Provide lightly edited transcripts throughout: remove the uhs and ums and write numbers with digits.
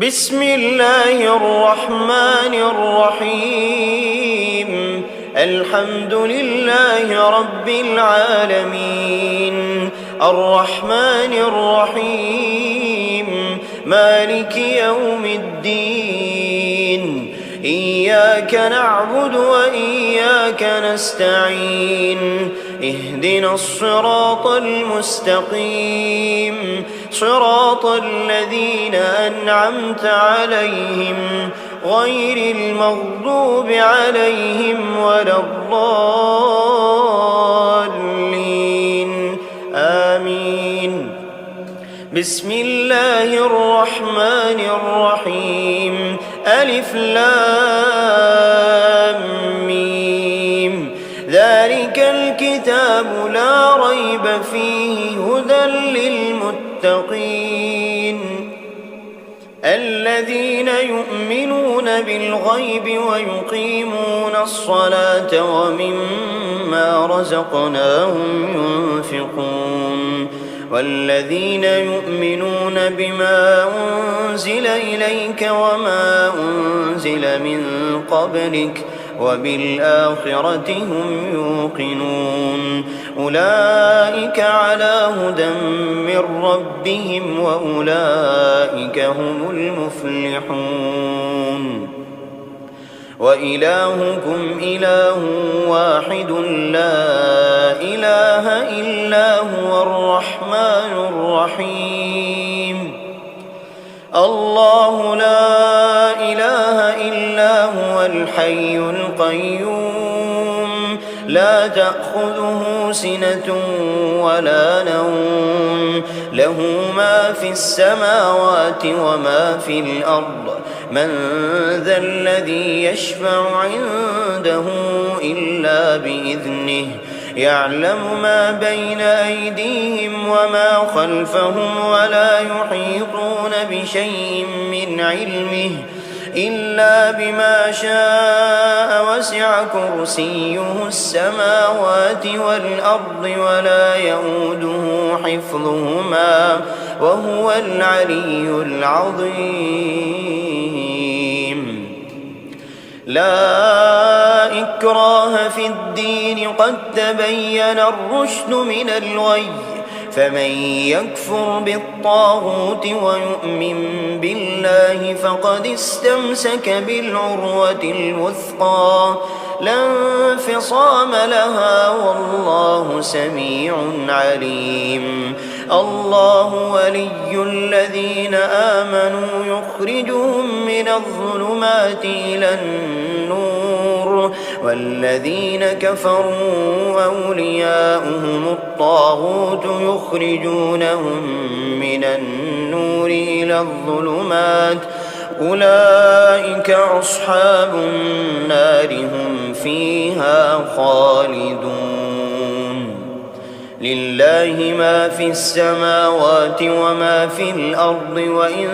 بسم الله الرحمن الرحيم. الحمد لله رب العالمين، الرحمن الرحيم، مالك يوم الدين. إياك نعبد وإياك نستعين، اهدنا الصراط المستقيم، صراط الذين أنعمت عليهم غير المغضوب عليهم ولا الضالين، آمين. بسم الله الرحمن الرحيم. ألف لام ميم. ذلك الكتاب لا ريب فيه هدى للمتقين الذين يؤمنون بالغيب ويقيمون الصلاة ومما رزقناهم ينفقون والذين يؤمنون بما أنزل إليك وما أنزل من قبلك وبالآخرة هم يوقنون أولئك على هدى من ربهم وأولئك هم المفلحون. وإلهكم إله واحد لا إله إلا هو الرحمن الرحيم. الله لا إله إلا هو الحي القيوم، لا تأخذه سنة ولا نوم، له ما في السماوات وما في الأرض. من ذا الذي يشفع عنده إلا بإذنه، يعلم ما بين أيديهم وما خلفهم ولا يحيطون بشيء من علمه إلا بما شاء. وسع كرسيه السماوات والأرض ولا يئوده حفظهما وهو العلي العظيم. لا إكراه في الدين، قد تبين الرشد من الغي. فمن يكفر بالطاغوت ويؤمن بالله فقد استمسك بالعروة الوثقى لا انفصام لها، والله سميع عليم. الله ولي الذين آمنوا يخرجهم من الظلمات إلى النور، والذين كفروا أولياؤهم الطاغوت يخرجونهم من النور إلى الظلمات. أولئك أصحاب النار هم فيها خالدون. لله ما في السماوات وما في الأرض، وإن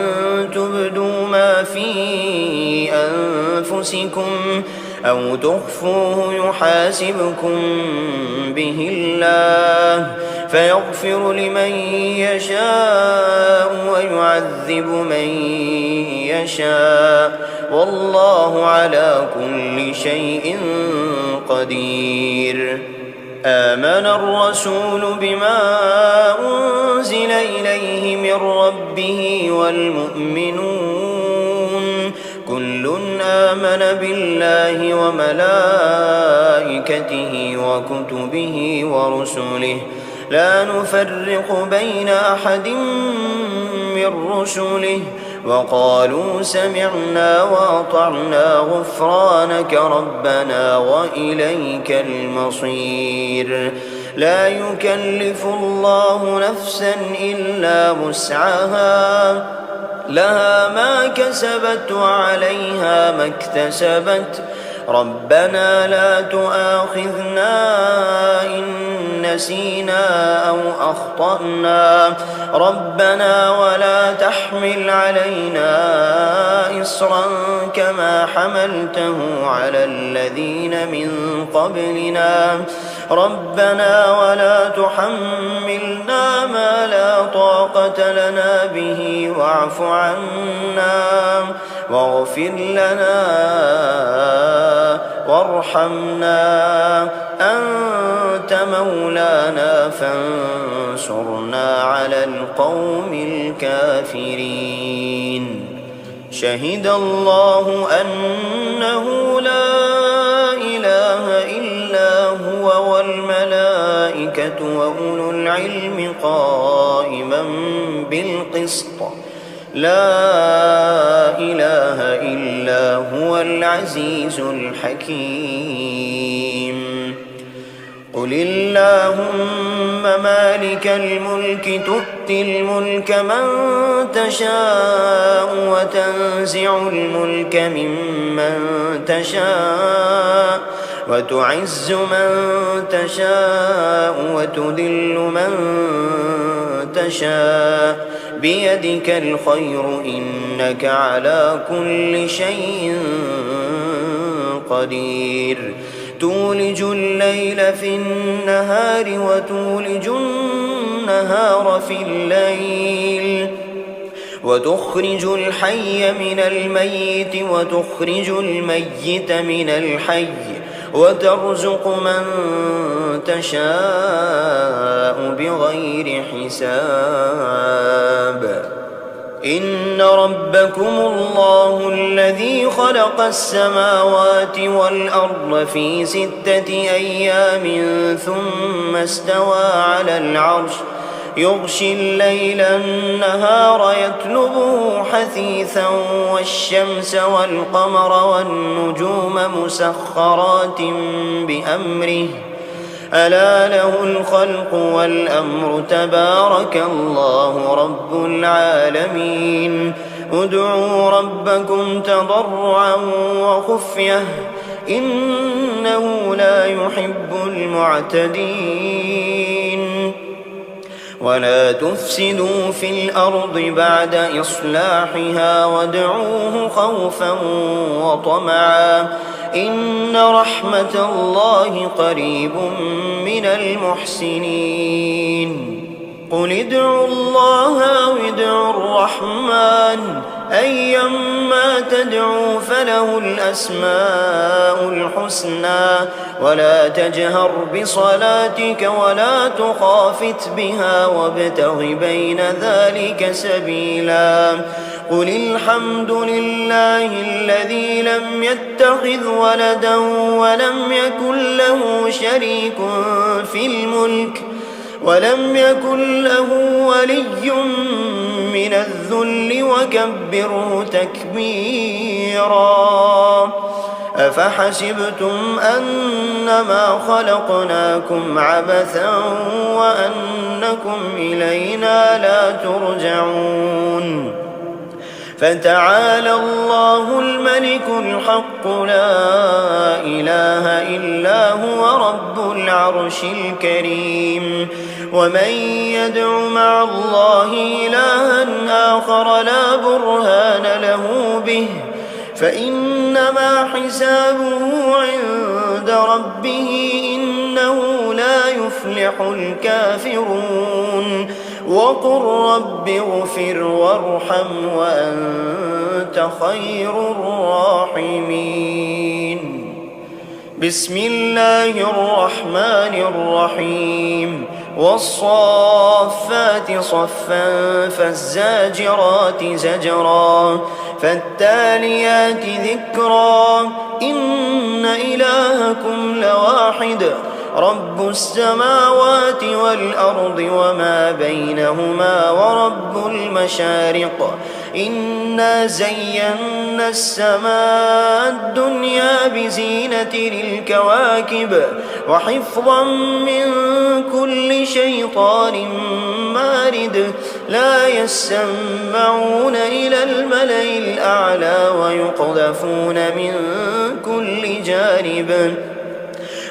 تبدوا ما في أنفسكم أو تخفوه يحاسبكم به الله، فيغفر لمن يشاء ويعذب من يشاء، والله على كل شيء قدير. آمن الرسول بما أنزل إليه من ربه والمؤمنون كل آمن بالله وملائكته وكتبه ورسله لا نفرق بين أحد من رسله، وقالوا سمعنا وأطعنا غفرانك ربنا وإليك المصير. لا يكلف الله نفسا إلا وسعها، لها ما كسبت وعليها ما اكتسبت. ربنا لا تؤاخذنا إن نسينا أو أخطأنا، ربنا ولا تحمل علينا إصرا كما حملته على الذين من قبلنا، ربنا ولا تحملنا ما لا طاقة لنا به واعف عنا واغفر لنا وارحمنا، أنت مولانا فانصرنا على القوم الكافرين. شهد الله أنه لا إله إلا هو والملائكة وأولو العلم قائما بالقسط، لا إله إلا هو العزيز الحكيم. قل اللهم مالك الملك تؤتي الملك من تشاء وتنزع الملك ممن تشاء وتعز من تشاء وتذل من تشاء، بيدك الخير إنك على كل شيء قدير. تولج الليل في النهار وتولج النهار في الليل، وتخرج الحي من الميت وتخرج الميت من الحي، وترزق من تشاء بغير حساب. إن ربكم الله الذي خلق السماوات والأرض في 6 أيام ثم استوى على العرش، يغشي الليل النهار يطلبه حثيثا، والشمس والقمر والنجوم مسخرات بأمره، ألا له الخلق والأمر، تبارك الله رب العالمين. ادعوا ربكم تضرعا وخفية إنه لا يحب المعتدين. ولا تفسدوا في الأرض بعد إصلاحها وادعوه خوفا وطمعا، إن رحمة الله قريب من المحسنين. قل ادعوا الله أو ادعوا الرحمن، أيما تدعوا فله الأسماء الحسنى، ولا تجهر بصلاتك ولا تخافت بها وابتغ بين ذلك سبيلا. قل الحمد لله الذي لم يتخذ ولدا ولم يكن له شريك في الملك ولم يكن له ولي من الذل وكبره تكبيرا. أفحسبتم أنما خلقناكم عبثا وأنكم إلينا لا ترجعون؟ فتعالى الله الملك الحق لا إله إلا هو رب العرش الكريم. ومن يدع مع الله إلها آخر لا برهان له به فإنما حسابه عند ربه إنه لا يفلح الكافرون. وقل رب اغفر وارحم وأنت خير الراحمين. بسم الله الرحمن الرحيم. والصافات صفا فالزاجرات زجرا فالتاليات ذكرا إن إلهكم لواحد رب السماوات والأرض وما بينهما ورب المشارق. إنا زينا السماء الدنيا بزينة للكواكب وحفظا من كل شيطان مارد. لا يسمعون إلى الملأ الأعلى ويقذفون من كل جانب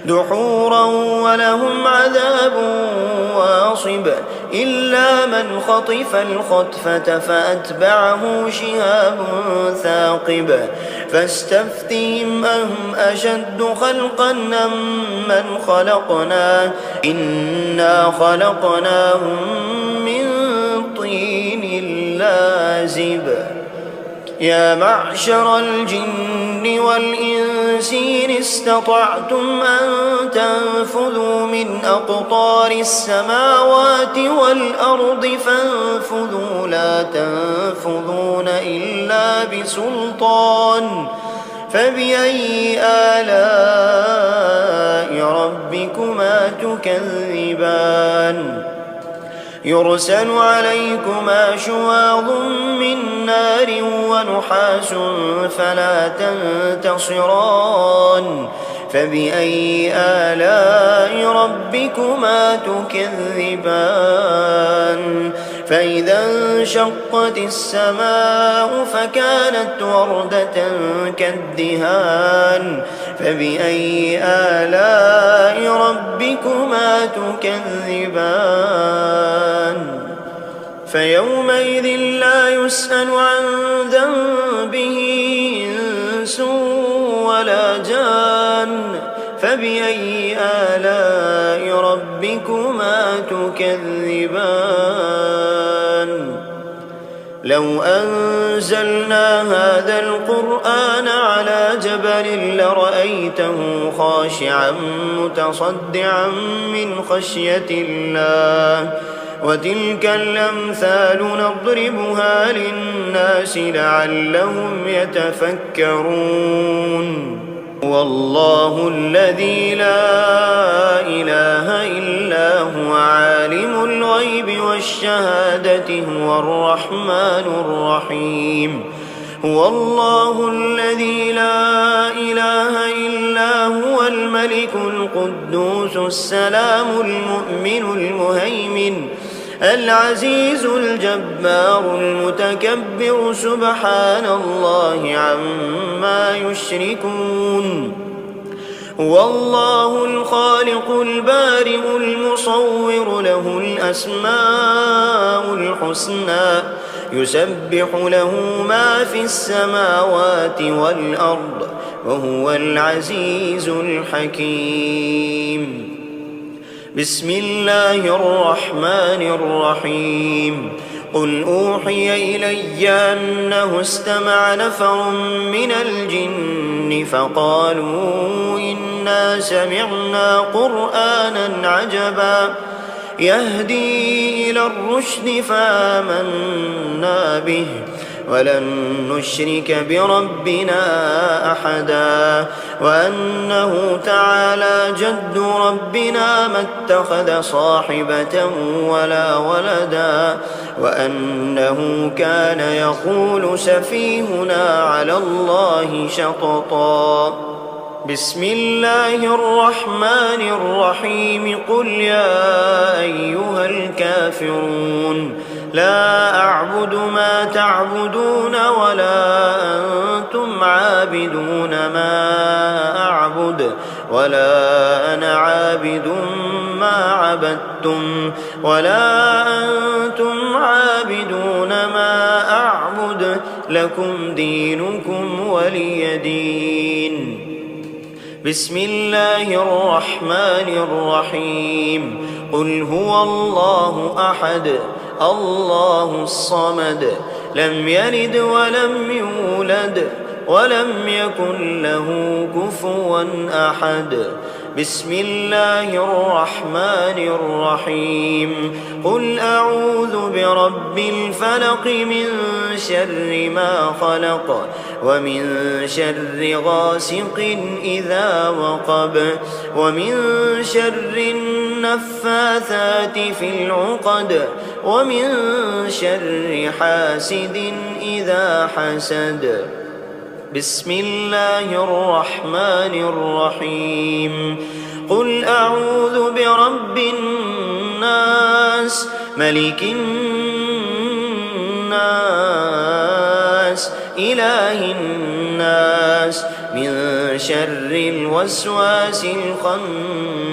دحورا ولهم عذاب واصب. إلا من خطف الخطفة فأتبعه شهاب ثاقب. فاستفتهم أهم أشد خلقا أم من خلقنا إنا خلقناهم من طين لازب. يا معشر الجن والإنس إن استطعتم أن تنفذوا من أقطار السماوات والأرض فانفذوا لا تنفذون إلا بسلطان فبأي آلاء ربكما تكذبان يرسل عليكما شواظ من نار ونحاس فلا تنتصران فبأي آلاء ربكما تكذبان فإذا انشقت السماء فكانت وردة كالدهان فبأي آلاء ربكما تكذبان فيومئذ لا يسأل عن ذنبه إنس ولا جان فبأي آلاء ربكما تكذبان لو أنزلنا هذا القرآن على جبل لرأيته خاشعا متصدعا من خشية الله وتلك الأمثال نضربها للناس لعلهم يتفكرون والله الذي لا إله إلا هو عالم الغيب والشهادة هو الرحمن الرحيم هو الله الذي لا إله إلا هو الملك القدوس السلام المؤمن المهيمن العزيز الجبار المتكبر سبحان الله عما يشركون هو الله الخالق البارئ المصور له الأسماء الحسنى يسبح له ما في السماوات والأرض وهو العزيز الحكيم بسم الله الرحمن الرحيم قل أوحي إلي أنه استمع نفر من الجن فقالوا إنا سمعنا قرآنا عجبا يهدي إلى الرشد فآمنا به ولن نشرك بربنا أحدا وأنه تعالى جد ربنا ما اتخذ صاحبة ولا ولدا وأنه كان يقول سفيهنا على الله شططا بسم الله الرحمن الرحيم قل يا أيها الكافرون لا أعبد ما تعبدون ولا أنتم عابدون ما أعبد ولا أنا عابد ما عبدتم ولا أنتم عابدون ما أعبد لكم دينكم ولي دين بسم الله الرحمن الرحيم قل هو الله أحد الله الصمد لم يلد ولم يولد ولم يكن له كفوا أحد بسم الله الرحمن الرحيم قل أعوذ برب الفلق من شر ما خلق ومن شر غاسق إذا وقب ومن شر النفاثات في العقد ومن شر حاسد إذا حسد بسم الله الرحمن الرحيم قل أعوذ برب الناس ملك الناس إله الناس من شر الوسواس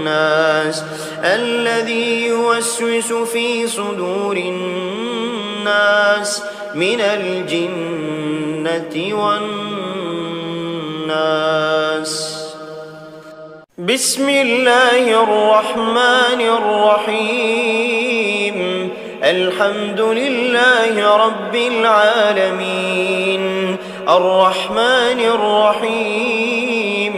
الخناس الذي يوسوس في صدور الناس من الجنة والناس بسم الله الرحمن الرحيم الحمد لله رب العالمين الرحمن الرحيم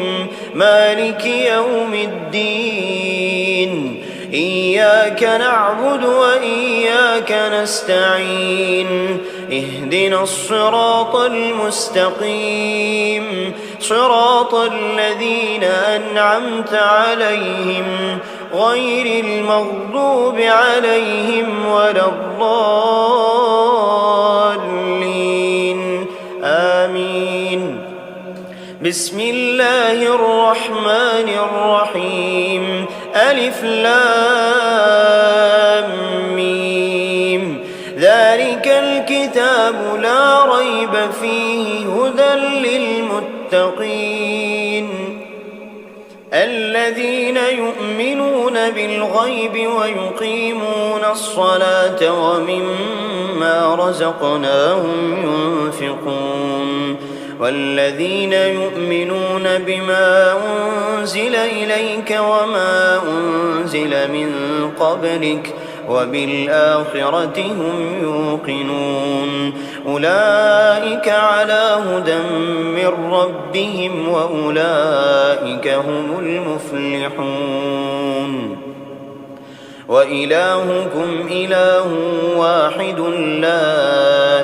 مالك يوم الدين إياك نعبد وإياك نستعين اهدنا الصراط المستقيم صراط الذين أنعمت عليهم غير المغضوب عليهم ولا الضالين آمين. بسم الله الرحمن الرحيم ألف لام ميم ذلك الكتاب لا ريب فيه هدى للمتقين الذين يؤمنون بالغيب ويقيمون الصلاة ومما رزقناهم ينفقون والذين يؤمنون بما أنزل إليك وما أنزل من قبلك وبالآخرة هم يوقنون أولئك على هدى من ربهم وأولئك هم المفلحون وإلهكم إله واحد لا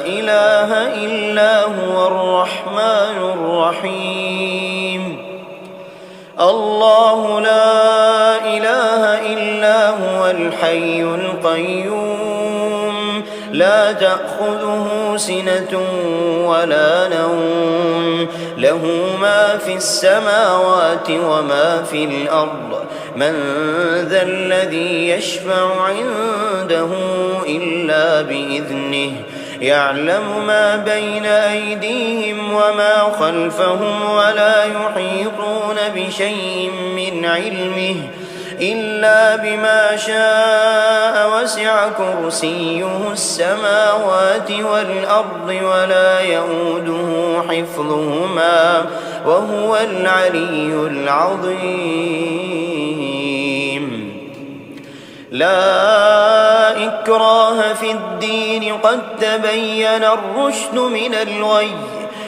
إله إلا هو الرحمن الرحيم الله لا إله إلا هو الحي القيوم لا تأخذه سنة ولا نوم له ما في السماوات وما في الأرض من ذا الذي يشفع عنده إلا بإذنه يعلم ما بين أيديهم وما خلفهم ولا يحيطون بشيء من علمه إلا بما شاء وسع كرسيه السماوات والأرض ولا يؤوده حفظهما وهو العلي العظيم لا إكراه في الدين قد تبين الرشد من الغي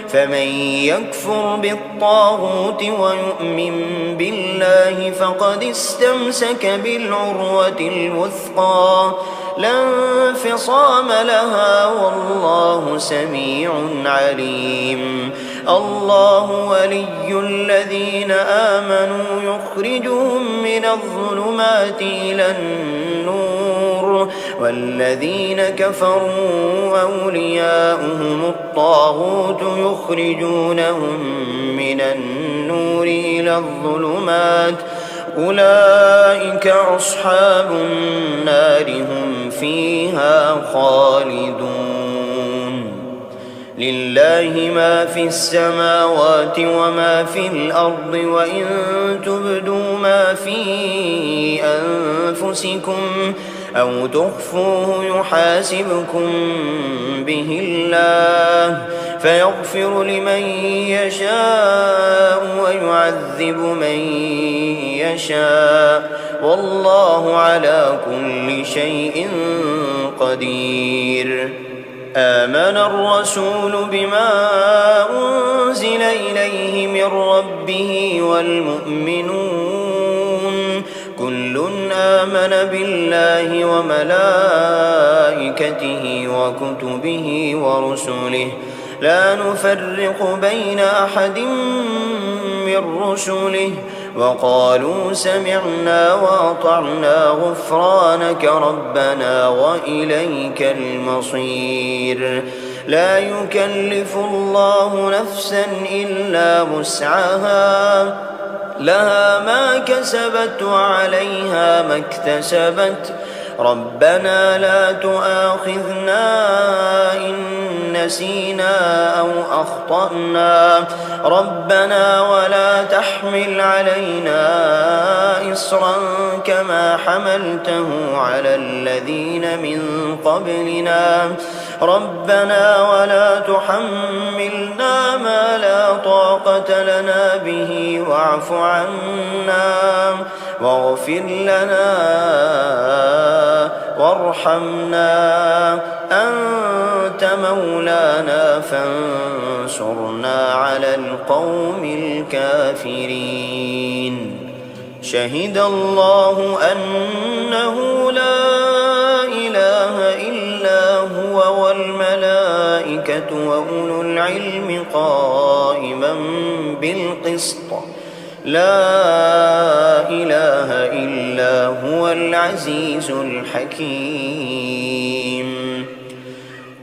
فمن يكفر بالطاغوت ويؤمن بالله فقد استمسك بالعروة الوثقى لا انفصام لها والله سميع عليم الله ولي الذين آمنوا يخرجهم من الظلمات إلى النور والذين كفروا أولياؤهم الطاغوت يخرجونهم من النور إلى الظلمات أولئك أصحاب النار هم فيها خالدون لله ما في السماوات وما في الأرض وإن تبدوا ما في أنفسكم أو تخفوه يحاسبكم به الله فيغفر لمن يشاء ويعذب من يشاء والله على كل شيء قدير آمن الرسول بما أنزل إليه من ربه والمؤمنون كل آمن بالله وملائكته وكتبه ورسله لا نفرق بين أحد من رسله وقالوا سمعنا وأطعنا غفرانك ربنا وإليك المصير لا يكلف الله نفسا إلا وسعها لها ما كسبت وعليها ما اكتسبت ربنا لا تؤاخذنا إن نسينا أو أخطأنا ربنا ولا تحمل علينا إصرا كما حملته على الذين من قبلنا ربنا ولا تحملنا ما لا طاقة لنا به واعف عنا واغفر لنا وارحمنا، أنت مولانا فانصرنا على القوم الكافرين. شهد الله أنه لا إله إلا هو والملائكة وأولو العلم قائما بالقسط، لا إله إلا هو العزيز الحكيم.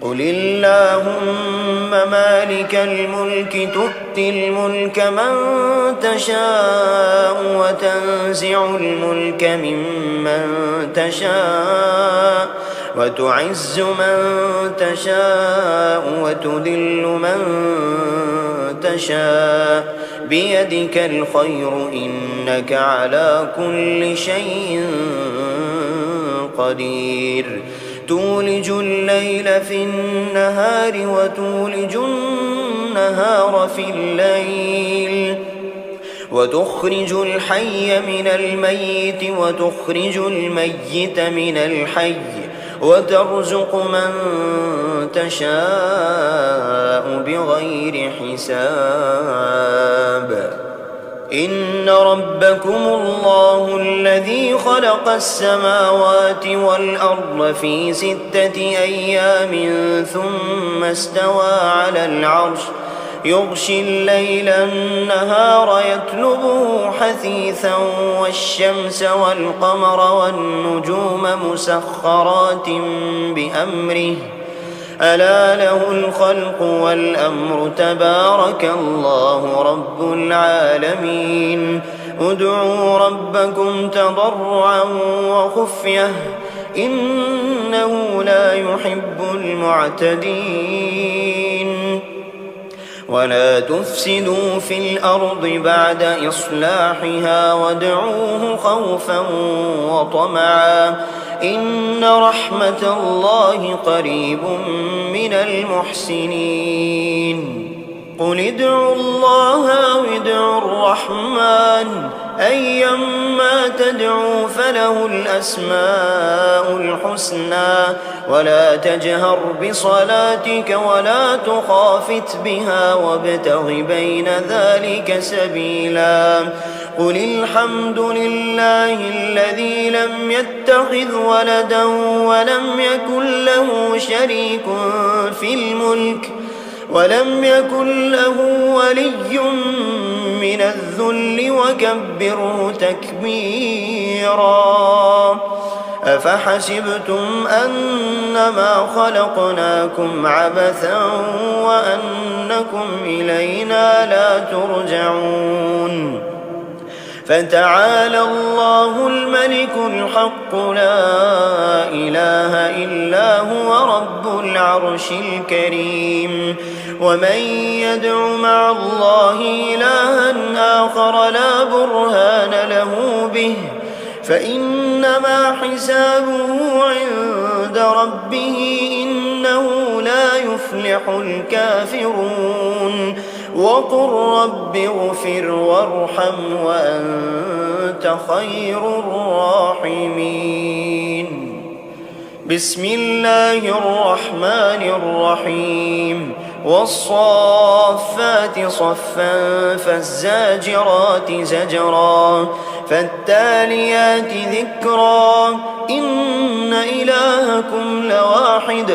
قل اللهم مالك الملك تؤتي الملك من تشاء وتنزع الملك ممن تشاء وتعز من تشاء وتذل من تشاء بيدك الخير إنك على كل شيء قدير. تولج الليل في النهار وتولج النهار في الليل، وتخرج الحي من الميت وتخرج الميت من الحي، وترزق من تشاء بغير حساب. إن ربكم الله الذي خلق السماوات والأرض في 6 أيام ثم استوى على العرش، يغشي الليل النهار يطلبه حثيثا والشمس والقمر والنجوم مسخرات بأمره، ألا له الخلق والأمر، تبارك الله رب العالمين. ادعوا ربكم تضرعا وخفية إنه لا يحب المعتدين. ولا تفسدوا في الأرض بعد إصلاحها وادعوه خوفا وطمعا إن رحمة الله قريب من المحسنين. قل ادعوا الله أو ادعوا الرحمن أيما تدعوا فله الأسماء الحسنى، ولا تجهر بصلاتك ولا تخافت بها وابتغ بين ذلك سبيلا. قل الحمد لله الذي لم يتخذ ولدا ولم يكن له شريك في الملك ولم يكن له ولي من الذل وكبره تكبيرا. أفحسبتم أنما خلقناكم عبثا وأنكم إلينا لا ترجعون. فتعالى الله الملك الحق لا إله إلا هو رب العرش الكريم. ومن يدع مع الله إلها آخر لا برهان له به فإنما حسابه عند ربه إنه لا يفلح الكافرون. وقل رب اغفر وارحم وأنت خير الراحمين. بسم الله الرحمن الرحيم. والصافات صفا فالزاجرات زجرا فالتاليات ذكرا إن إلهكم لواحد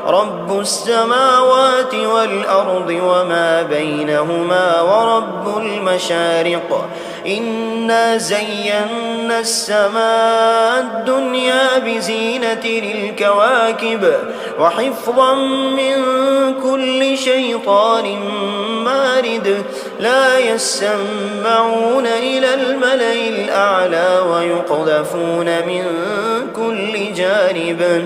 رب السماوات والأرض وما بينهما ورب المشارق. إنا زينا السماء الدنيا بزينة للكواكب وحفظا من كل شيطان مارد. لا يسمعون إلى الملأ الأعلى ويقذفون من كل جانب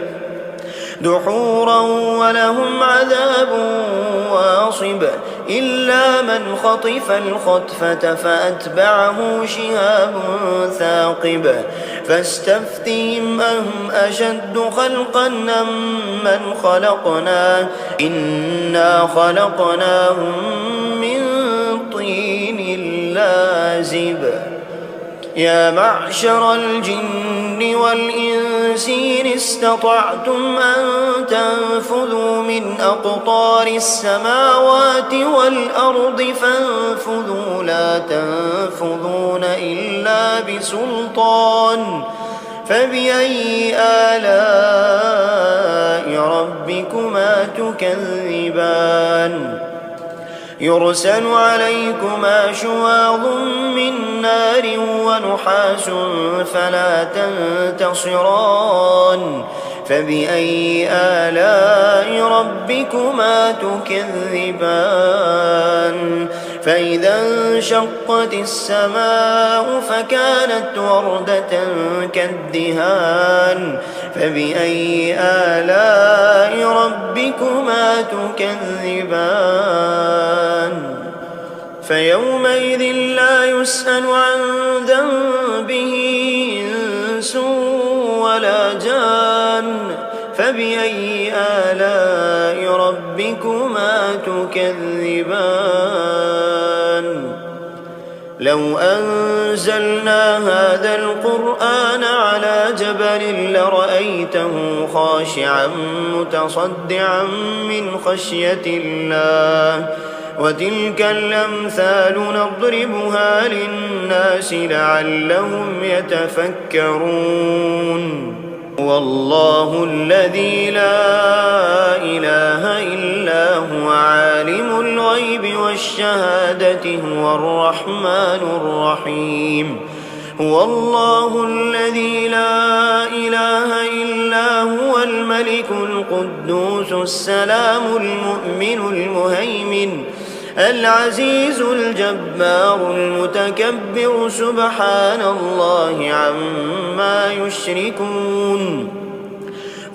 دحورا ولهم عذاب واصب. إلا من خطف الخطفة فأتبعه شهاب ثاقب. فاستفتهم أهم أشد خلقا أم من خلقنا إنا خلقناهم من طين لازب. يا معشر الجن والجن والإنس إن استطعتم أن تنفذوا من أقطار السماوات والأرض فانفذوا لا تنفذون إلا بسلطان فبأي آلاء ربكما تكذبان يرسل عليكما شواظ من نار ونحاس فلا تنتصران فبأي آلاء ربكما تكذبان فإذا انشقت السماء فكانت وردة كالدهان فبأي آلاء ربكما تكذبان فيومئذ لا يسأل عن ذنبه إنس ولا جان فبأي آلاء ربكما تكذبان لو أنزلنا هذا القرآن على جبل لرأيته خاشعا متصدعا من خشية الله وتلك الأمثال نضربها للناس لعلهم يتفكرون والله الذي لا إله إلا هو عالم الغيب والشهادة هو الرحمن الرحيم هو الله الذي لا إله إلا هو الملك القدوس السلام المؤمن المهيمن العزيز الجبار المتكبر سبحان الله عما يشركون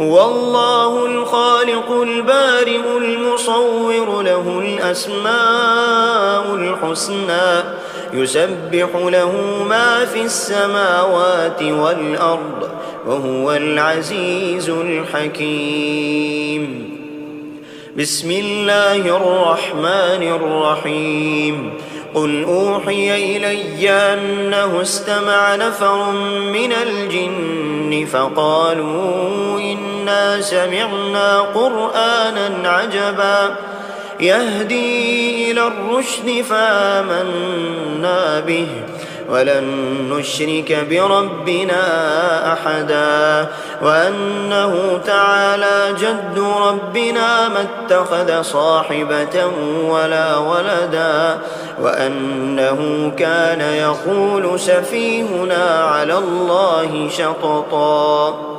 هو الله الخالق البارئ المصور له الأسماء الحسنى يسبح له ما في السماوات والأرض وهو العزيز الحكيم بسم الله الرحمن الرحيم قل أوحي إلي أنه استمع نفر من الجن فقالوا إنا سمعنا قرآنا عجبا يهدي إلى الرشد فآمنا به ولن نشرك بربنا أحدا وأنه تعالى جد ربنا ما اتخذ صاحبة ولا ولدا وأنه كان يقول سفيهنا على الله شططا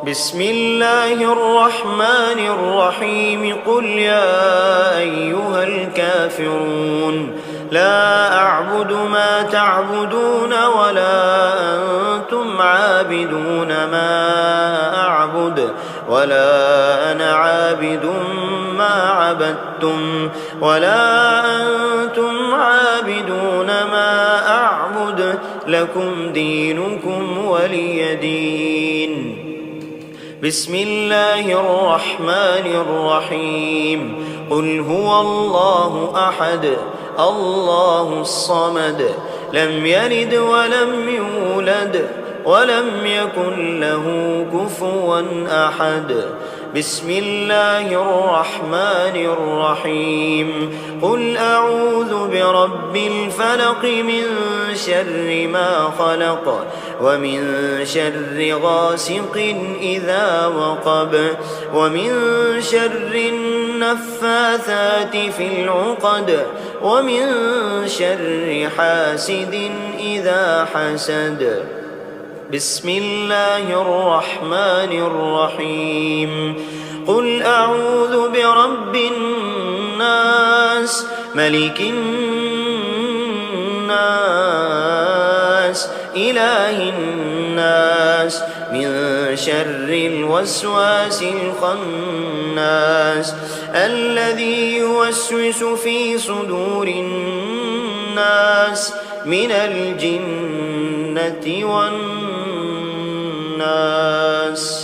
بسم الله الرحمن الرحيم قل يا أيها الكافرون لا أعبد ما تعبدون ولا أنتم عابدون ما أعبد ولا أنا عابد ما عبدتم ولا أنتم عابدون ما أعبد لكم دينكم ولي دين بسم الله الرحمن الرحيم قل هو الله أحد الله الصمد لم يلد ولم يولد ولم يكن له كفوا أحد بسم الله الرحمن الرحيم قل أعوذ برب الفلق من شر ما خلق ومن شر غاسق إذا وقب ومن شر النفاثات في العقد ومن شر حاسد إذا حسد بسم الله الرحمن الرحيم قل أعوذ برب الناس ملك الناس إله الناس من شر الوسواس الخناس الذي يوسوس في صدور الناس من الجنة والناس